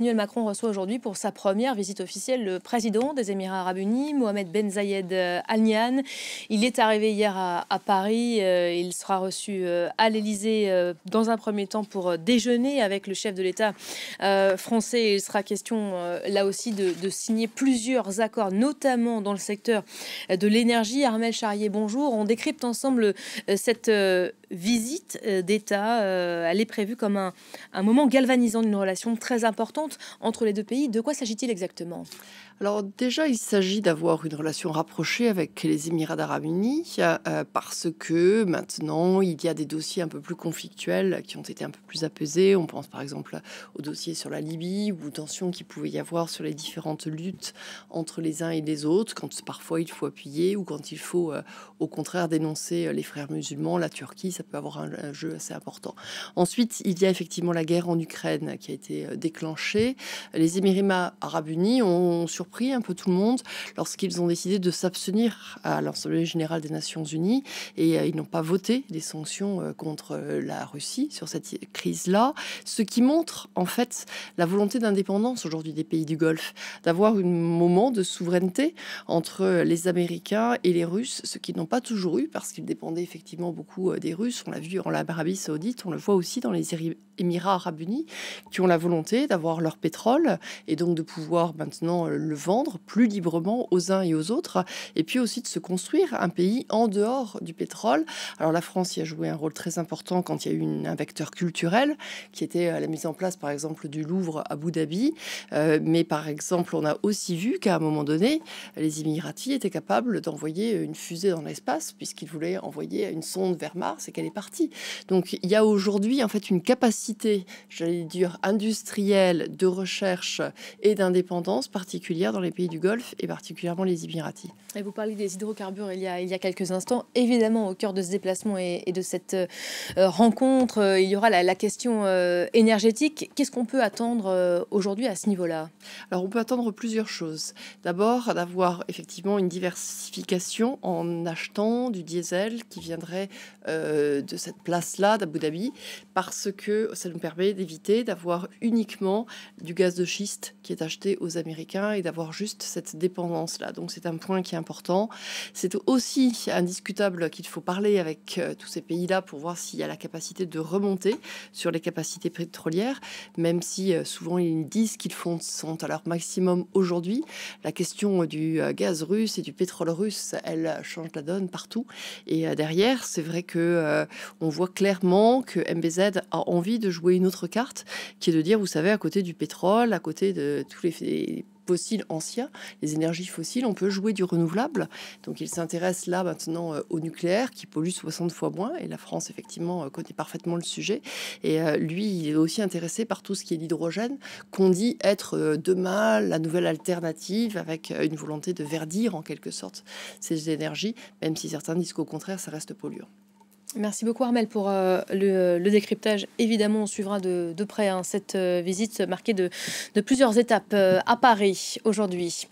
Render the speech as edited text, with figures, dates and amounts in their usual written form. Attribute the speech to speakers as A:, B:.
A: Emmanuel Macron reçoit aujourd'hui pour sa première visite officielle le président des Émirats arabes unis, Mohamed Ben Zayed Al Nahyan. Il est arrivé hier à Paris. Il sera reçu à l'Élysée dans un premier temps pour déjeuner avec le chef de l'État français. Il sera question là aussi de signer plusieurs accords, notamment dans le secteur de l'énergie. Armel Charrier, bonjour. On décrypte ensemble cette visite d'État. Elle est prévue comme un moment galvanisant d'une relation très importante entre les deux pays. De quoi s'agit-il exactement?
B: Alors déjà, il s'agit d'avoir une relation rapprochée avec les Émirats arabes unis parce que maintenant, il y a des dossiers un peu plus conflictuels qui ont été un peu plus apaisés. On pense par exemple au dossier sur la Libye ou aux tensions qu'il pouvait y avoir sur les différentes luttes entre les uns et les autres, quand parfois il faut appuyer ou quand il faut au contraire dénoncer les frères musulmans, la Turquie, ça peut avoir un jeu assez important. Ensuite, il y a effectivement la guerre en Ukraine qui a été déclenchée. Les Émirats arabes unis ont surpris un peu tout le monde lorsqu'ils ont décidé de s'abstenir à l'Assemblée générale des Nations unies et ils n'ont pas voté des sanctions contre la Russie sur cette crise-là, ce qui montre en fait la volonté d'indépendance aujourd'hui des pays du Golfe, d'avoir un moment de souveraineté entre les Américains et les Russes, ce qu'ils n'ont pas toujours eu parce qu'ils dépendaient effectivement beaucoup des Russes. On l'a vu en Arabie Saoudite, on le voit aussi dans les Émirats arabes unis qui ont la volonté d'avoir leur pétrole et donc de pouvoir maintenant le vendre plus librement aux uns et aux autres, et puis aussi de se construire un pays en dehors du pétrole. Alors la France y a joué un rôle très important quand il y a eu un vecteur culturel qui était la mise en place par exemple du Louvre à Abu Dhabi, mais par exemple on a aussi vu qu'à un moment donné les Émiratis étaient capables d'envoyer une fusée dans l'espace puisqu'ils voulaient envoyer une sonde vers Mars et qu'elle est partie. Donc il y a aujourd'hui en fait une capacité, j'allais dire industrielle, de recherche et d'indépendance particulière dans les pays du Golfe et particulièrement les Émiratis.
A: Et vous parlez des hydrocarbures il y a quelques instants. Évidemment, au cœur de ce déplacement et de cette rencontre, il y aura la question énergétique. Qu'est-ce qu'on peut attendre aujourd'hui à ce niveau-là?
B: Alors on peut attendre plusieurs choses. D'abord, d'avoir effectivement une diversification en achetant du diesel qui viendrait de cette place-là d'Abu Dhabi, parce que ça nous permet d'éviter d'avoir uniquement du gaz de schiste qui est acheté aux Américains et d'avoir juste cette dépendance-là. Donc c'est un point qui est important. C'est aussi indiscutable qu'il faut parler avec tous ces pays-là pour voir s'il y a la capacité de remonter sur les capacités pétrolières, même si souvent ils disent qu'ils sont à leur maximum aujourd'hui. La question du gaz russe et du pétrole russe, elle change la donne partout. Et derrière, c'est vrai que on voit clairement que MBZ a envie de jouer une autre carte, qui est de dire, vous savez, à côté du pétrole, à côté de tous les fossiles anciens, les énergies fossiles, on peut jouer du renouvelable. Donc il s'intéresse là maintenant au nucléaire qui pollue 60 fois moins, et la France effectivement connaît parfaitement le sujet. Et lui, il est aussi intéressé par tout ce qui est l'hydrogène, qu'on dit être demain la nouvelle alternative, avec une volonté de verdir en quelque sorte ces énergies, même si certains disent qu'au contraire ça reste polluant.
A: Merci beaucoup Armel pour le décryptage. Évidemment, on suivra de près cette visite marquée de plusieurs étapes à Paris aujourd'hui.